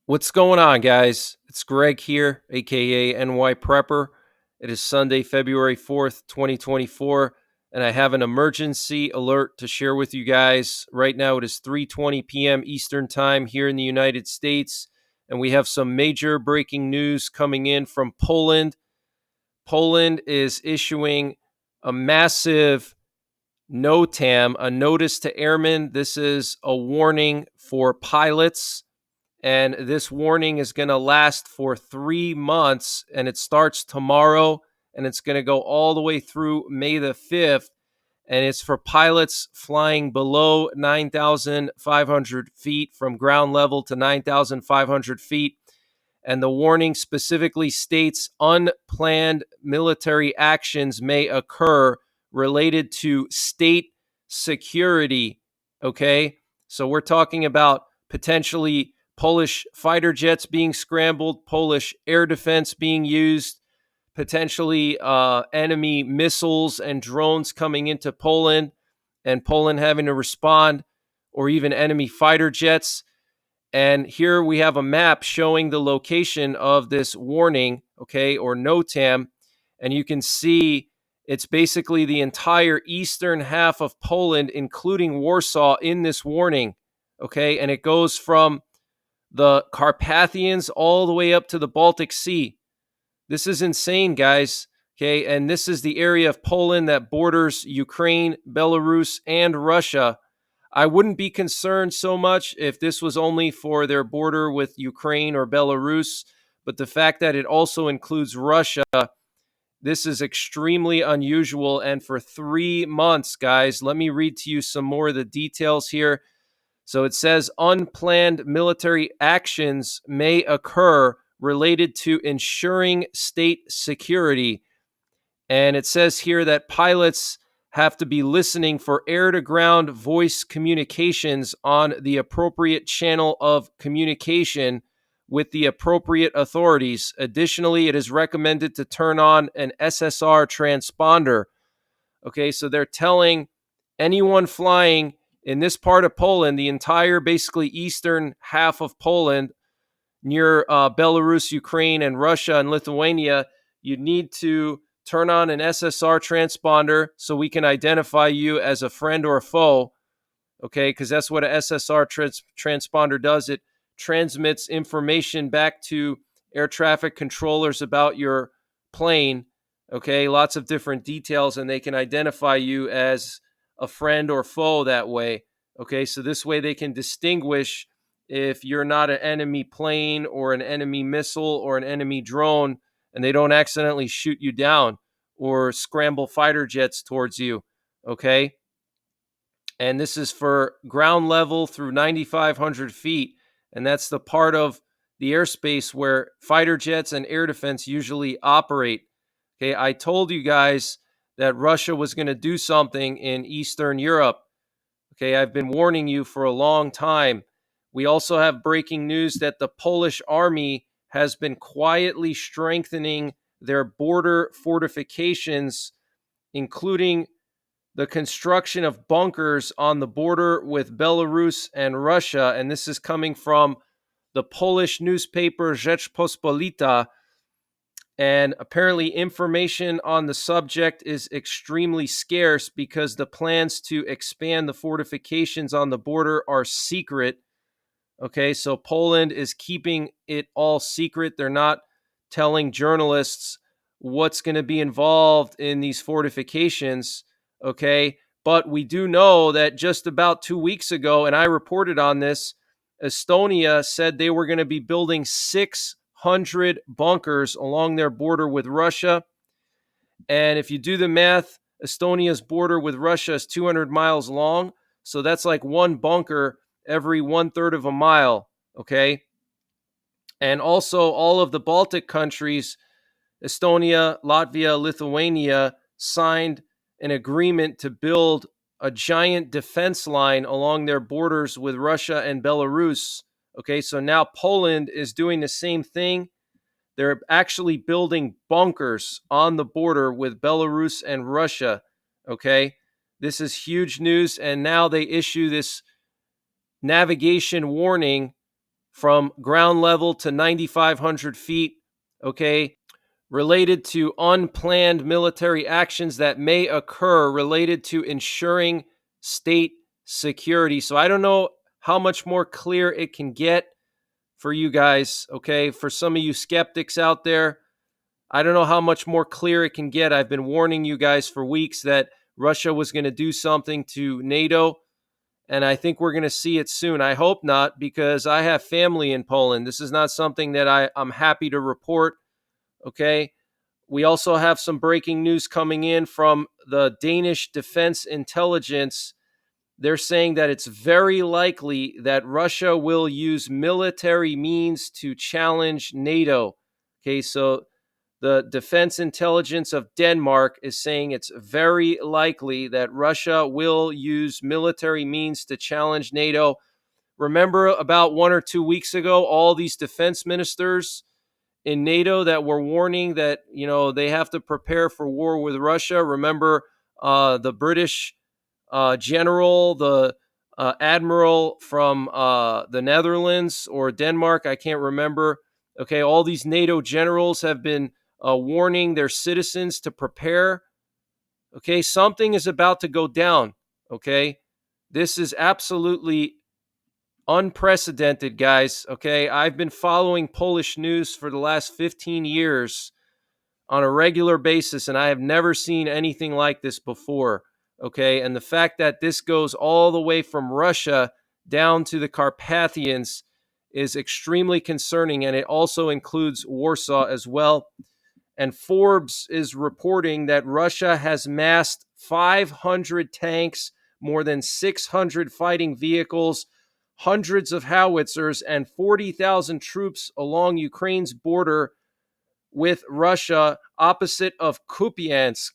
What's going on, guys? It's Greg here, aka NYPrepper. It is Sunday, February 4th, 2024, and I have an emergency alert to share with you guys. Right now, it is 3:20 p.m. Eastern Time here in the United States, and we have some major breaking news coming in from Poland. Poland is issuing a massive NOTAM, a notice to airmen. This is a warning for pilots, and this warning is going to last for 3 months, and it starts tomorrow, and it's going to go all the way through May the 5th, and it's for pilots flying below 9,500 feet, from ground level to 9,500 feet. And the warning specifically states unplanned military actions may occur related to state security. Okay, so we're talking about potentially Polish fighter jets being scrambled, Polish air defense being used, potentially enemy missiles and drones coming into Poland, and Poland having to respond, or even enemy fighter jets. And here we have a map showing the location of this warning, okay, or NOTAM. And you can see it's basically the entire eastern half of Poland, including Warsaw, in this warning, okay? And it goes from the Carpathians all the way up to the Baltic Sea. This is insane, guys. Okay, and this is the area of Poland that borders Ukraine, Belarus, and Russia. I wouldn't be concerned so much if this was only for their border with Ukraine or Belarus, but the fact that it also includes Russia, this is extremely unusual. And for 3 months, guys, let me read to you some more of the details here. So it says unplanned military actions may occur related to ensuring state security. And it says here that pilots have to be listening for air-to-ground voice communications on the appropriate channel of communication with the appropriate authorities. Additionally, it is recommended to turn on an SSR transponder. Okay, so they're telling anyone flying in this part of Poland, the entire basically eastern half of Poland, near Belarus, Ukraine, and Russia and Lithuania, you need to turn on an SSR transponder so we can identify you as a friend or a foe, okay? Because that's what an SSR transponder does. It transmits information back to air traffic controllers about your plane, okay? Lots of different details, and they can identify you as a friend or foe that way, okay? So this way they can distinguish if you're not an enemy plane or an enemy missile or an enemy drone, and they don't accidentally shoot you down or scramble fighter jets towards you, okay? And this is for ground level through 9,500 feet, and that's the part of the airspace where fighter jets and air defense usually operate. Okay, I told you guys that Russia was going to do something in Eastern Europe. Okay, I've been warning you for a long time. We also have breaking news that the Polish army has been quietly strengthening their border fortifications, including the construction of bunkers on the border with Belarus and Russia. And this is coming from the Polish newspaper Rzeczpospolita. And apparently, information on the subject is extremely scarce because the plans to expand the fortifications on the border are secret. Okay, so Poland is keeping it all secret. They're not telling journalists what's going to be involved in these fortifications. Okay, but we do know that just about 2 weeks ago, and I reported on this, Estonia said they were going to be building 600 bunkers along their border with Russia. And if you do the math, Estonia's border with Russia is 200 miles long. So that's like one bunker every 1/3 of a mile. Okay. And also, all of the Baltic countries, Estonia, Latvia, Lithuania, signed an agreement to build a giant defense line along their borders with Russia and Belarus. Okay, so now Poland is doing the same thing. They're actually building bunkers on the border with Belarus and Russia. Okay, this is huge news. And now they issue this navigation warning from ground level to 9,500 feet, okay, related to unplanned military actions that may occur related to ensuring state security. So I don't know how much more clear it can get for you guys, okay? For some of you skeptics out there, I don't know how much more clear it can get. I've been warning you guys for weeks that Russia was going to do something to NATO, and I think we're going to see it soon. I hope not, because I have family in Poland. This is not something that I'm happy to report, okay? We also have some breaking news coming in from the Danish Defense Intelligence. They're saying that it's very likely that Russia will use military means to challenge NATO. Okay, so the Defense Intelligence of Denmark is saying it's very likely that Russia will use military means to challenge NATO. Remember about 1 or 2 weeks ago, all these defense ministers in NATO that were warning that, they have to prepare for war with Russia. Remember the British general, the admiral from the Netherlands or Denmark, I can't remember. Okay, all these NATO generals have been warning their citizens to prepare. Okay, something is about to go down. Okay, this is absolutely unprecedented, guys. Okay, I've been following Polish news for the last 15 years on a regular basis, and I have never seen anything like this before. Okay, and the fact that this goes all the way from Russia down to the Carpathians is extremely concerning, and it also includes Warsaw as well. And Forbes is reporting that Russia has massed 500 tanks, more than 600 fighting vehicles, hundreds of howitzers, and 40,000 troops along Ukraine's border with Russia opposite of Kupiansk.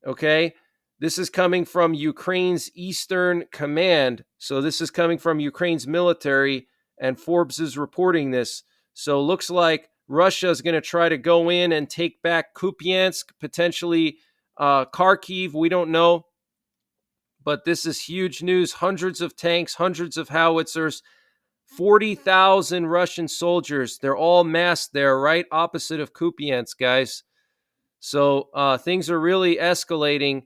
Okay, this is coming from Ukraine's Eastern Command. So this is coming from Ukraine's military, and Forbes is reporting this. So looks like Russia is going to try to go in and take back Kupiansk, potentially Kharkiv. We don't know. But this is huge news. Hundreds of tanks, hundreds of howitzers, 40,000 Russian soldiers. They're all massed there, right opposite of Kupiansk, guys. So things are really escalating.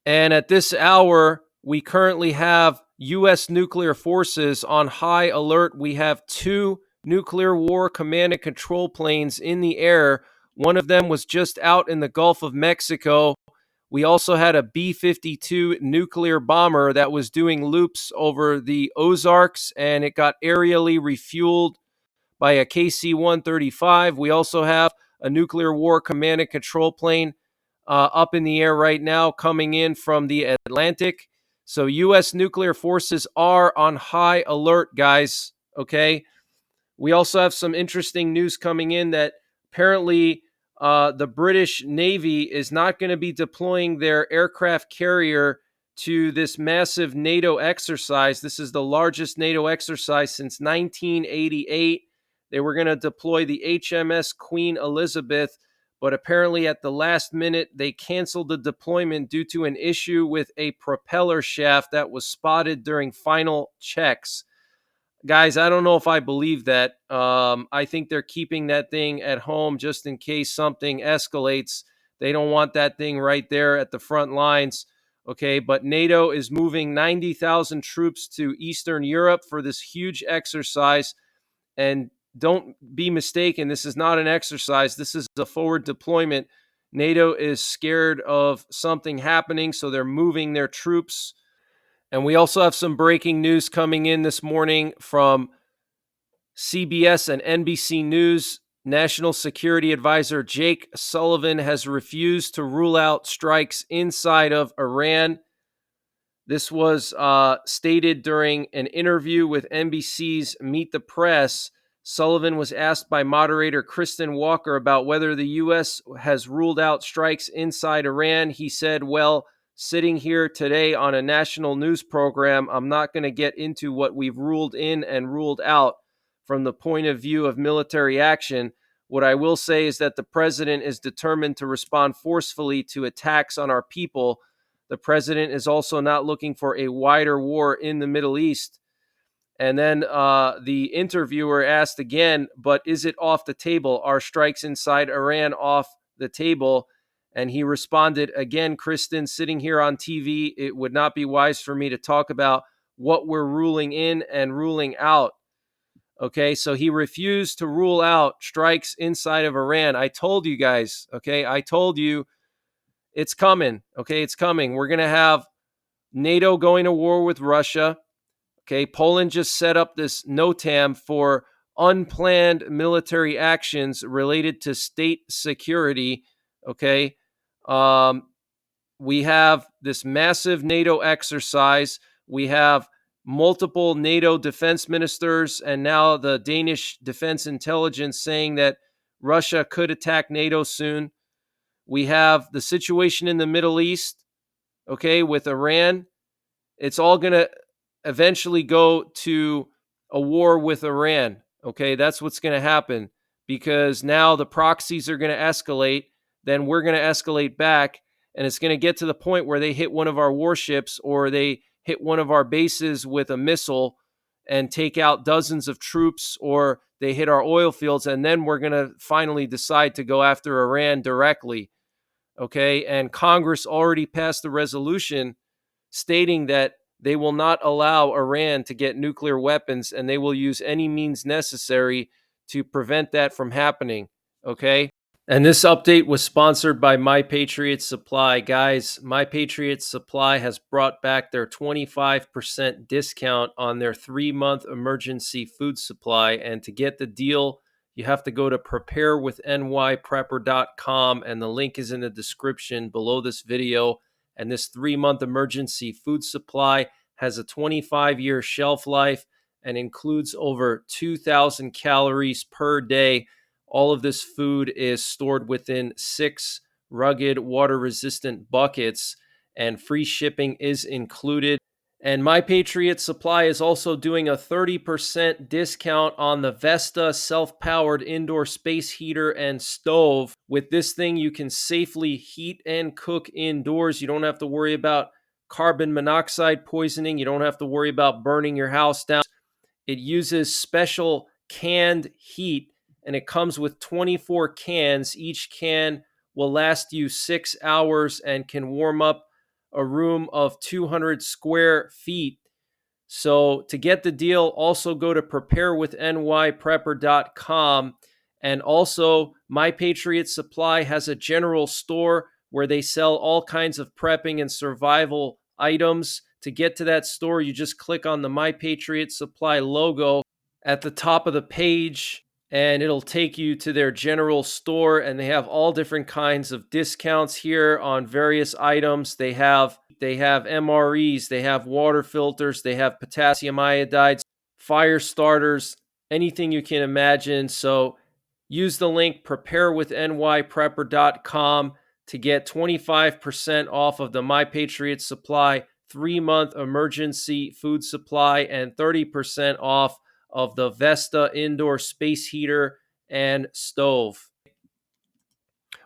And at this hour, we currently have U.S. nuclear forces on high alert. We have 2 nuclear war command and control planes in the air. One of them was just out in the Gulf of Mexico. We also had a B-52 nuclear bomber that was doing loops over the Ozarks, and it got aerially refueled by a KC-135. We also have a nuclear war command and control plane up in the air right now coming in from the Atlantic. So U.S. nuclear forces are on high alert, guys, okay? We also have some interesting news coming in that apparently the British Navy is not going to be deploying their aircraft carrier to this massive NATO exercise. This is the largest NATO exercise since 1988. They were going to deploy the HMS Queen Elizabeth, but apparently at the last minute, they canceled the deployment due to an issue with a propeller shaft that was spotted during final checks. Guys, I don't know if I believe that. I think they're keeping that thing at home just in case something escalates. They don't want that thing right there at the front lines. Okay, but NATO is moving 90,000 troops to Eastern Europe for this huge exercise. And don't be mistaken, this is not an exercise. This is a forward deployment. NATO is scared of something happening, so they're moving their troops. And we also have some breaking news coming in this morning from CBS and NBC News. National Security Advisor Jake Sullivan has refused to rule out strikes inside of Iran. This was stated during an interview with NBC's Meet the Press. Sullivan was asked by moderator Kristen Walker about whether the U.S. has ruled out strikes inside Iran. He said, well, sitting here today on a national news program, I'm not going to get into what we've ruled in and ruled out from the point of view of military action. What I will say is that the president is determined to respond forcefully to attacks on our people. The president is also not looking for a wider war in the Middle East. And then the interviewer asked again, but is it off the table? Are strikes inside Iran off the table? And he responded, again, Kristen, sitting here on TV, it would not be wise for me to talk about what we're ruling in and ruling out. Okay, so he refused to rule out strikes inside of Iran. I told you guys, okay, I told you it's coming. Okay, it's coming. We're going to have NATO going to war with Russia. Okay, Poland just set up this NOTAM for unplanned military actions related to state security. Okay, we have this massive NATO exercise. We have multiple NATO defense ministers and now the Danish Defense Intelligence saying that Russia could attack NATO soon. We have the situation in the Middle East, okay, with Iran. It's all going to eventually go to a war with Iran. Okay, that's what's going to happen because now the proxies are going to escalate. Then we're going to escalate back. And it's going to get to the point where they hit one of our warships or they hit one of our bases with a missile and take out dozens of troops, or they hit our oil fields. And then we're going to finally decide to go after Iran directly. Okay. And Congress already passed a resolution stating that they will not allow Iran to get nuclear weapons and they will use any means necessary to prevent that from happening. Okay. And this update was sponsored by Patriot Supply. Guys, Patriot Supply has brought back their 25% discount on their 3-month emergency food supply. And to get the deal, you have to go to preparewithNYPrepper.com, and the link is in the description below this video. And this 3-month emergency food supply has a 25-year shelf life and includes over 2,000 calories per day. All of this food is stored within 6 rugged, water-resistant buckets, and free shipping is included. And Patriot Supply is also doing a 30% discount on the Vesta self-powered indoor space heater and stove. With this thing, you can safely heat and cook indoors. You don't have to worry about carbon monoxide poisoning. You don't have to worry about burning your house down. It uses special canned heat, and it comes with 24 cans. Each can will last you 6 hours and can warm up a room of 200 square feet. So to get the deal, also go to preparewithNYPrepper.com. And also, Patriot Supply has a general store where they sell all kinds of prepping and survival items. To get to that store, you just click on the Patriot Supply logo at the top of the page, and it'll take you to their general store, and they have all different kinds of discounts here on various items. They have MREs, they have water filters, they have potassium iodides, fire starters, anything you can imagine. So use the link preparewithNYPrepper.com to get 25% off of the Patriot Supply 3-month emergency food supply and 30% off of the Vesta indoor space heater and stove.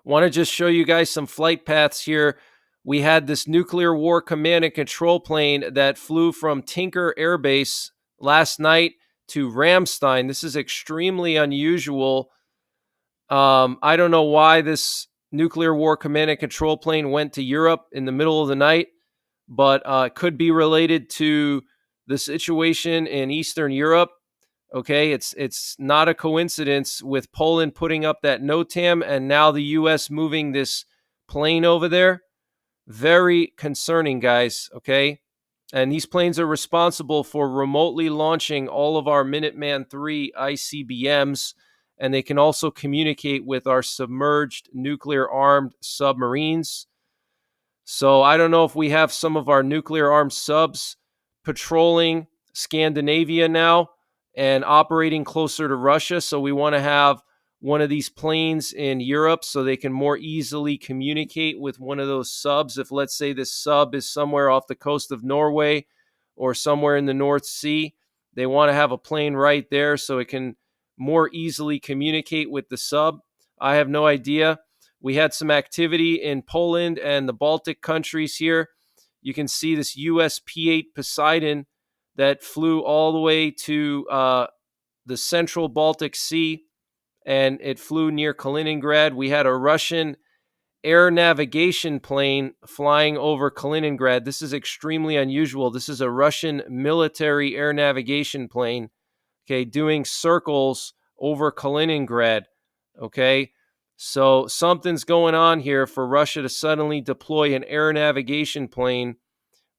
Want to just show you guys some flight paths here. We had this nuclear war command and control plane that flew from Tinker Air Base last night to Ramstein. This is extremely unusual. I don't know why this nuclear war command and control plane went to Europe in the middle of the night, but it could be related to the situation in Eastern Europe. Okay, it's not a coincidence with Poland putting up that NOTAM and now the U.S. moving this plane over there. Very concerning, guys, okay? And these planes are responsible for remotely launching all of our Minuteman III ICBMs, and they can also communicate with our submerged nuclear-armed submarines. So I don't know if we have some of our nuclear-armed subs patrolling Scandinavia now and operating closer to Russia. So we want to have one of these planes in Europe so they can more easily communicate with one of those subs. If, let's say, this sub is somewhere off the coast of Norway or somewhere in the North Sea, they want to have a plane right there so it can more easily communicate with the sub. I have no idea. We had some activity in Poland and the Baltic countries here. You can see this US P-8 Poseidon that flew all the way to the central Baltic Sea, and it flew near Kaliningrad. We had a Russian air navigation plane flying over Kaliningrad. This is extremely unusual. This is a Russian military air navigation plane, okay, doing circles over Kaliningrad, okay? So something's going on here for Russia to suddenly deploy an air navigation plane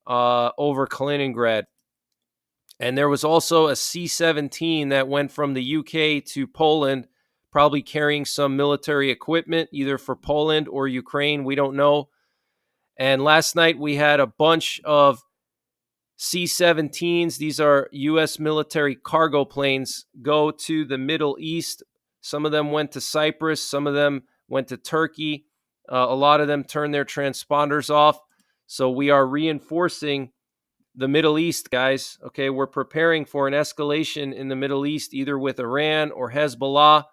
over Kaliningrad. And there was also a C-17 that went from the UK to Poland, probably carrying some military equipment, either for Poland or Ukraine. We don't know. And last night we had a bunch of C-17s. These are U.S. military cargo planes, go to the Middle East. Some of them went to Cyprus. Some of them went to Turkey. A lot of them turned their transponders off. So we are reinforcing the Middle East, guys. Okay, we're preparing for an escalation in the Middle East, either with Iran or Hezbollah.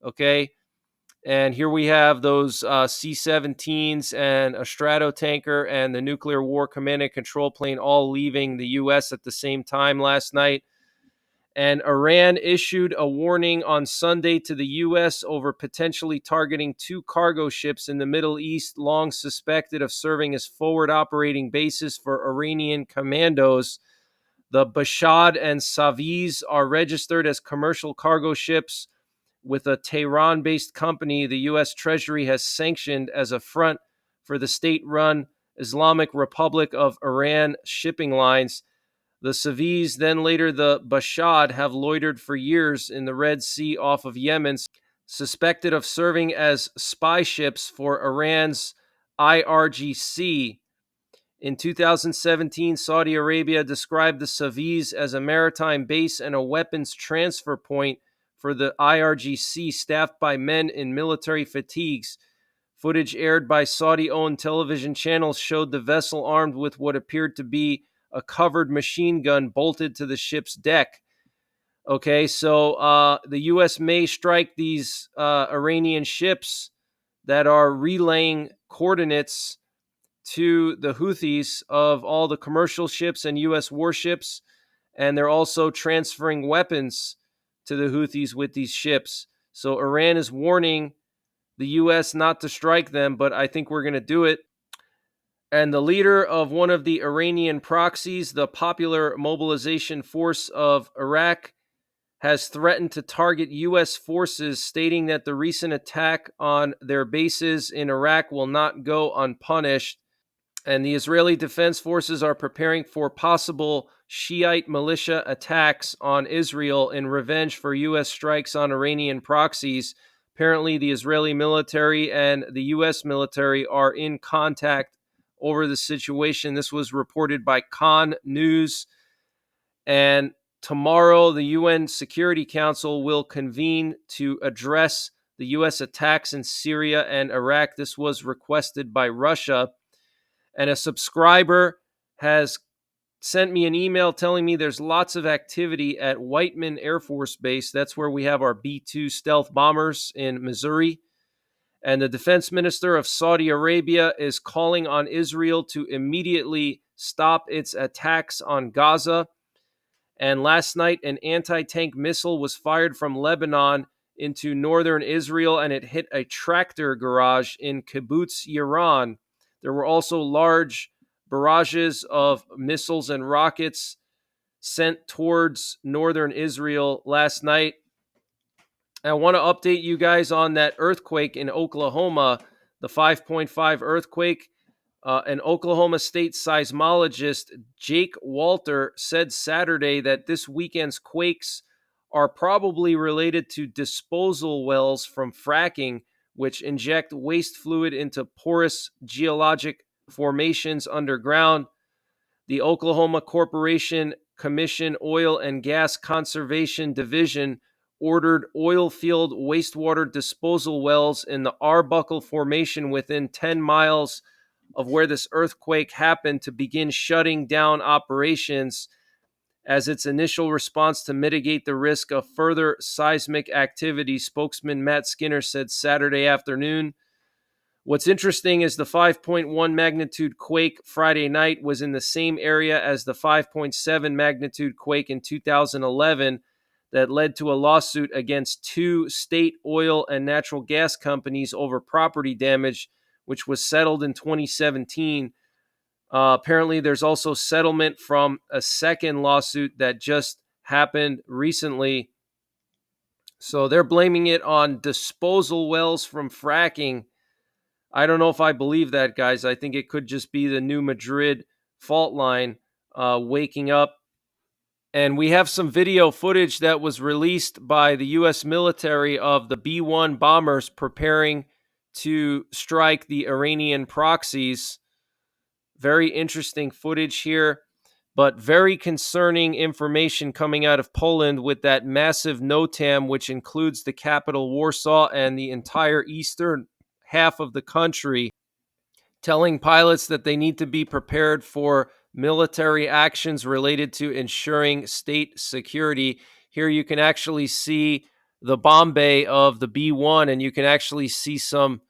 Okay, and here we have those C-17s and a Stratotanker and the Nuclear War Command and Control plane all leaving the U.S. at the same time last night. And Iran issued a warning on Sunday to the U.S. over potentially targeting 2 cargo ships in the Middle East, long suspected of serving as forward operating bases for Iranian commandos. The Bashad and Saviz are registered as commercial cargo ships with a Tehran-based company the U.S. Treasury has sanctioned as a front for the state-run Islamic Republic of Iran shipping lines. The Saviz, then later the Bashad, have loitered for years in the Red Sea off of Yemen, suspected of serving as spy ships for Iran's IRGC. In 2017, Saudi Arabia described the Saviz as a maritime base and a weapons transfer point for the IRGC, staffed by men in military fatigues. Footage aired by Saudi-owned television channels showed the vessel armed with what appeared to be a covered machine gun bolted to the ship's deck. Okay, so the U.S. may strike these Iranian ships that are relaying coordinates to the Houthis of all the commercial ships and U.S. warships, and they're also transferring weapons to the Houthis with these ships. So Iran is warning the U.S. not to strike them, but I think we're going to do it. And the leader of one of the Iranian proxies, the Popular Mobilization Force of Iraq, has threatened to target U.S. forces, stating that the recent attack on their bases in Iraq will not go unpunished. And the Israeli Defense Forces are preparing for possible Shiite militia attacks on Israel in revenge for U.S. strikes on Iranian proxies. Apparently, the Israeli military and the U.S. military are in contact over the situation. This was reported by Khan News. And tomorrow, the UN Security Council will convene to address the U.S. attacks in Syria and Iraq. This was requested by Russia. And a subscriber has sent me an email telling me there's lots of activity at Whiteman Air Force Base. That's where we have our B-2 stealth bombers in Missouri. And the defense minister of Saudi Arabia is calling on Israel to immediately stop its attacks on Gaza. And last night, an anti-tank missile was fired from Lebanon into northern Israel, and it hit a tractor garage in Kibbutz Yaron. There were also large barrages of missiles and rockets sent towards northern Israel last night. I want to update you guys on that earthquake in Oklahoma, the 5.5 earthquake. An Oklahoma State seismologist, Jake Walter, said Saturday that this weekend's quakes are probably related to disposal wells from fracking, which inject waste fluid into porous geologic formations underground. The Oklahoma Corporation Commission Oil and Gas Conservation Division ordered oil field wastewater disposal wells in the Arbuckle Formation within 10 miles of where this earthquake happened to begin shutting down operations as its initial response to mitigate the risk of further seismic activity, spokesman Matt Skinner said Saturday afternoon. What's interesting is the 5.1 magnitude quake Friday night was in the same area as the 5.7 magnitude quake in 2011 that led to a lawsuit against two state oil and natural gas companies over property damage, which was settled in 2017. Apparently, there's also settlement from a second lawsuit that just happened recently. So they're blaming it on disposal wells from fracking. I don't know if I believe that, guys. I think it could just be the New Madrid fault line waking up. And we have some video footage that was released by the U.S. military of the B-1 bombers preparing to strike the Iranian proxies. Very interesting footage here, but very concerning information coming out of Poland with that massive NOTAM, which includes the capital Warsaw and the entire eastern half of the country, telling pilots that they need to be prepared for military actions related to ensuring state security. Here you can actually see the bomb bay of the B-1, and you can actually see some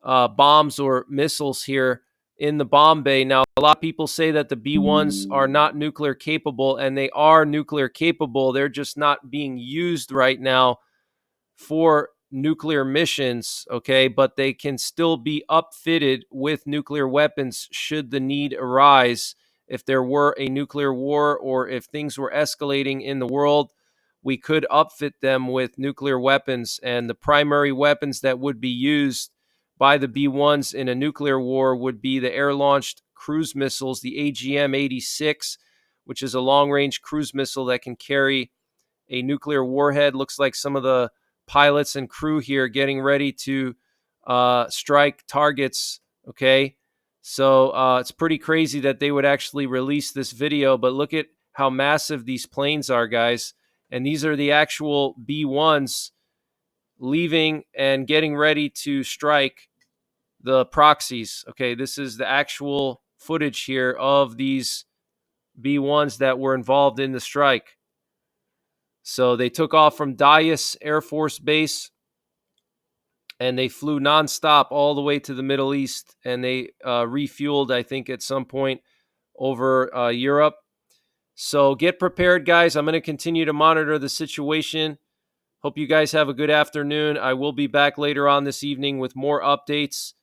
bombs or missiles here in the bomb bay. Now, a lot of people say that the B-1s are not nuclear capable, and they are nuclear capable. They're just not being used right now for nuclear missions, okay? But they can still be upfitted with nuclear weapons should the need arise. If there were a nuclear war or if things were escalating in the world, we could upfit them with nuclear weapons. And the primary weapons that would be used by the B-1s in a nuclear war would be the air-launched cruise missiles, the AGM-86, which is a long-range cruise missile that can carry a nuclear warhead. Looks like some of the pilots and crew here getting ready to strike targets. Okay. So it's pretty crazy that they would actually release this video, but look at how massive these planes are, guys. And these are the actual B-1s leaving and getting ready to strike the proxies. Okay. This is the actual footage here of these B-1s that were involved in the strike. So they took off from Dyess Air Force Base and they flew nonstop all the way to the Middle East, and they refueled, I think, at some point over Europe. So get prepared, guys. I'm going to continue to monitor the situation. Hope you guys have a good afternoon. I will be back later on this evening with more updates.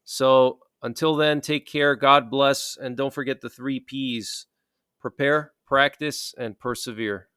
So until then, take care. God bless. And don't forget the 3 Ps: prepare, practice, and persevere.